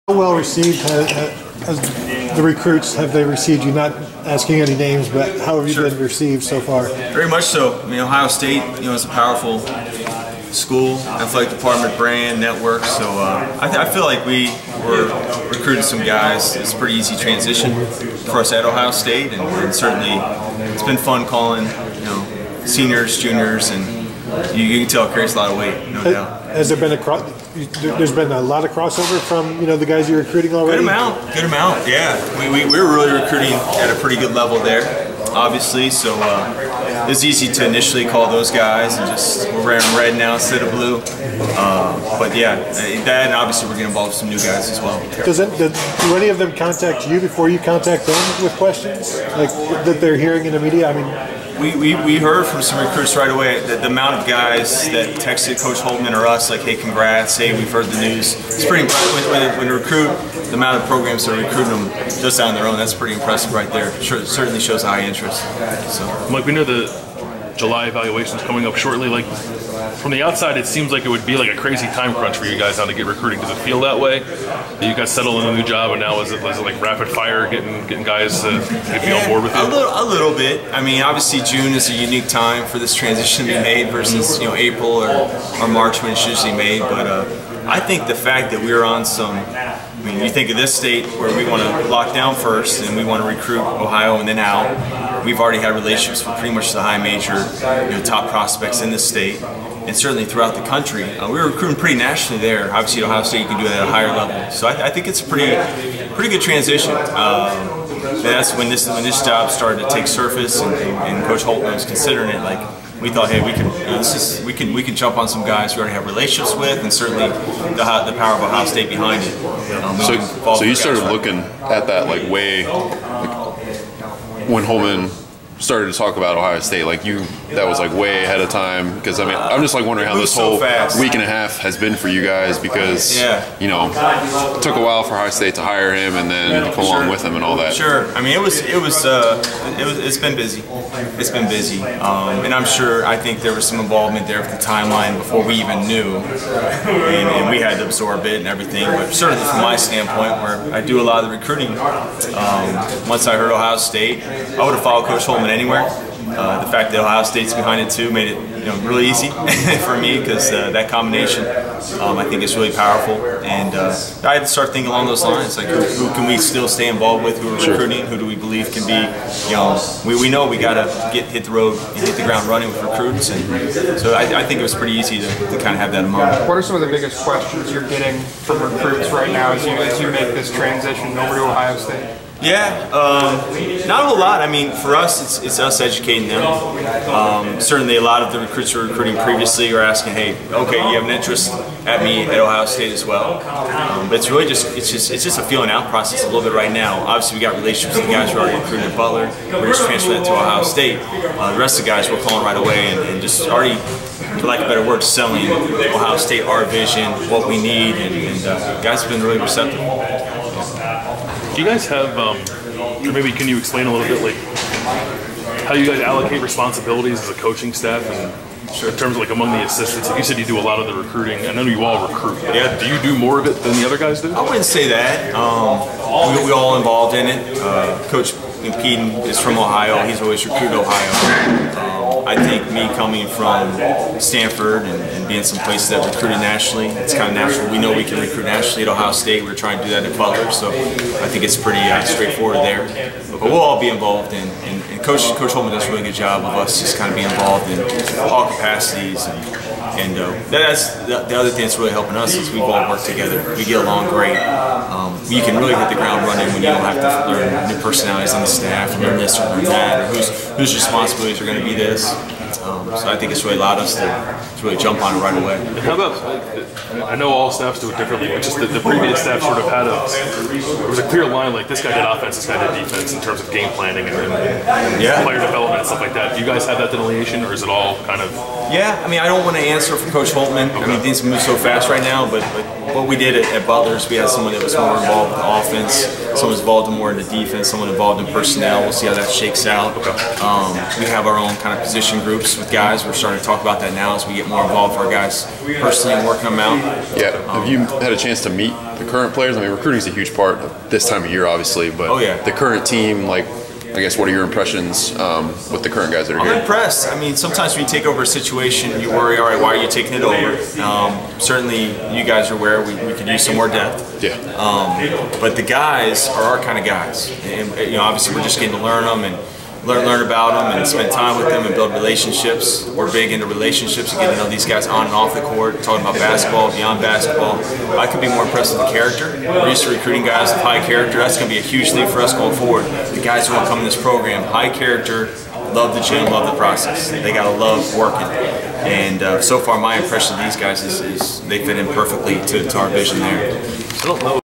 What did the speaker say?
How well received as the recruits have they received you? Not asking any names, but how have you been received so far? Very much so. I mean, Ohio State, is a powerful school, athletic department, brand, network. So I feel like we were recruiting some guys. It's a pretty easy transition for us at Ohio State, and certainly it's been fun calling, seniors, juniors, and you can tell it carries a lot of weight, no doubt. Has there been there's been a lot of crossover from the guys you're recruiting already? Good amount. Yeah, we were really recruiting at a pretty good level there, obviously. So it's easy to initially call those guys and just we're wearing red now instead of blue. But yeah, that, and obviously we're getting involved with some new guys as well. Do any of them contact you before you contact them with questions like that they're hearing in the media? I mean. We heard from some recruits right away that the amount of guys that texted Coach Holtman or us like, hey, congrats, hey, we've heard the news. It's pretty impressive. When you recruit, the amount of programs that are recruiting them just on their own, that's pretty impressive right there. Certainly shows high interest. So. Mike, we know the July evaluation is coming up shortly. Like, from the outside, it seems like it would be like a crazy time crunch for you guys now to get recruiting. Does it feel that way? That you guys settle in a new job, and now is it like rapid fire, getting guys to be on board with you? A little bit. I mean, obviously June is a unique time for this transition to be made versus April or March when it's usually made. But I think the fact that we're on you think of this state where we want to lock down first and we want to recruit Ohio and then out. We've already had relationships with pretty much the high major, top prospects in this state, and certainly throughout the country. We were recruiting pretty nationally there. Obviously, at Ohio State, you can do that at a higher level. So I think it's a pretty good transition. That's when this job started to take surface, and Coach Holtman was considering it. Like, we thought, hey, we can jump on some guys we already have relationships with, and certainly the power of Ohio State behind it. So you started looking at that like when Holtman started to talk about Ohio State, that was like way ahead of time, because I mean I'm just like wondering how this whole week and a half has been for you guys, because it took a while for Ohio State to hire him and then come along with him and all that. Sure. I mean it's been busy. It's been busy, and I think there was some involvement there with the timeline before we even knew, and we had to absorb it and everything. But certainly from my standpoint, where I do a lot of the recruiting, once I heard Ohio State, I would have followed Coach Holtman anywhere. The fact that Ohio State's behind it too made it really easy for me, because that combination I think is really powerful, and I had to start thinking along those lines, like who can we still stay involved with, who we're recruiting, who do we believe can be, we know we got to hit the road and hit the ground running with recruits, and so I think it was pretty easy to kind of have that in mind. What are some of the biggest questions you're getting from recruits right now as you make this transition over to Ohio State? Yeah, not a whole lot. I mean, for us, it's us educating them. Certainly, a lot of the recruits who were recruiting previously are asking, "Hey, okay, you have an interest at me at Ohio State as well." But it's really just a feeling out process a little bit right now. Obviously, we got relationships with the guys who are already recruiting at Butler. We're just transferring that to Ohio State. The rest of the guys we're calling right away and just already, for lack of a better word, selling Ohio State our vision, what we need, and guys have been really receptive. Do you guys have, or maybe can you explain a little bit, like, how you guys allocate responsibilities as a coaching staff, and in terms of, like, among the assistants? Like you said, you do a lot of the recruiting. I know you all recruit. Yeah. Do you do more of it than the other guys do? I wouldn't say that. We all involved in it. Coach Peden is from Ohio. He's always recruited Ohio. I think me coming from Stanford and being some places that recruited nationally, it's kind of natural. We know we can recruit nationally at Ohio State. We're trying to do that at Butler, so I think it's pretty straightforward there. But we'll all be involved in, and Coach Holtman does a really good job of us just kind of being involved in all capacities. And that's the other thing that's really helping us is we've all worked together. We get along great. You can really hit the ground running when you don't have to learn new personalities on the staff, and learn this or learn that, or whose responsibilities are going to be this. So I think it's really allowed us to really jump on it right away. And how about, I know all staffs do it differently, but just the previous staff sort of had there was a clear line, like this guy did offense, this guy did defense in terms of game planning and player development and stuff like that. Do you guys have that delineation, or is it all kind of? Yeah, I mean, I don't want to answer for Coach Holtman. Okay. I mean, things move so fast right now, but what we did at Butler's, we had someone that was more involved with offense, Someone's involved more in the defense, someone involved in personnel. We'll see how that shakes out. We have our own kind of position groups with guys. We're starting to talk about that now as we get more involved with our guys personally and working them out. Yeah. Have you had a chance to meet the current players? I mean, recruiting is a huge part of this time of year, obviously, but the current team, like, I guess, what are your impressions with the current guys that are here? I'm impressed. I mean, sometimes when you take over a situation, you worry, all right, why are you taking it over? Certainly, you guys are aware we could use some more depth. Yeah. But the guys are our kind of guys. And, you know, obviously, we're just getting to learn them and learn about them and spend time with them and build relationships. We're big into relationships and getting to know these guys on and off the court, talking about basketball, beyond basketball. I could be more impressed with the character. We're used to recruiting guys with high character. That's going to be a huge thing for us going forward. The guys who want to come in this program, high character, love the gym, love the process. They got to love working. And so far, my impression of these guys is they fit in perfectly to our vision there. I don't know.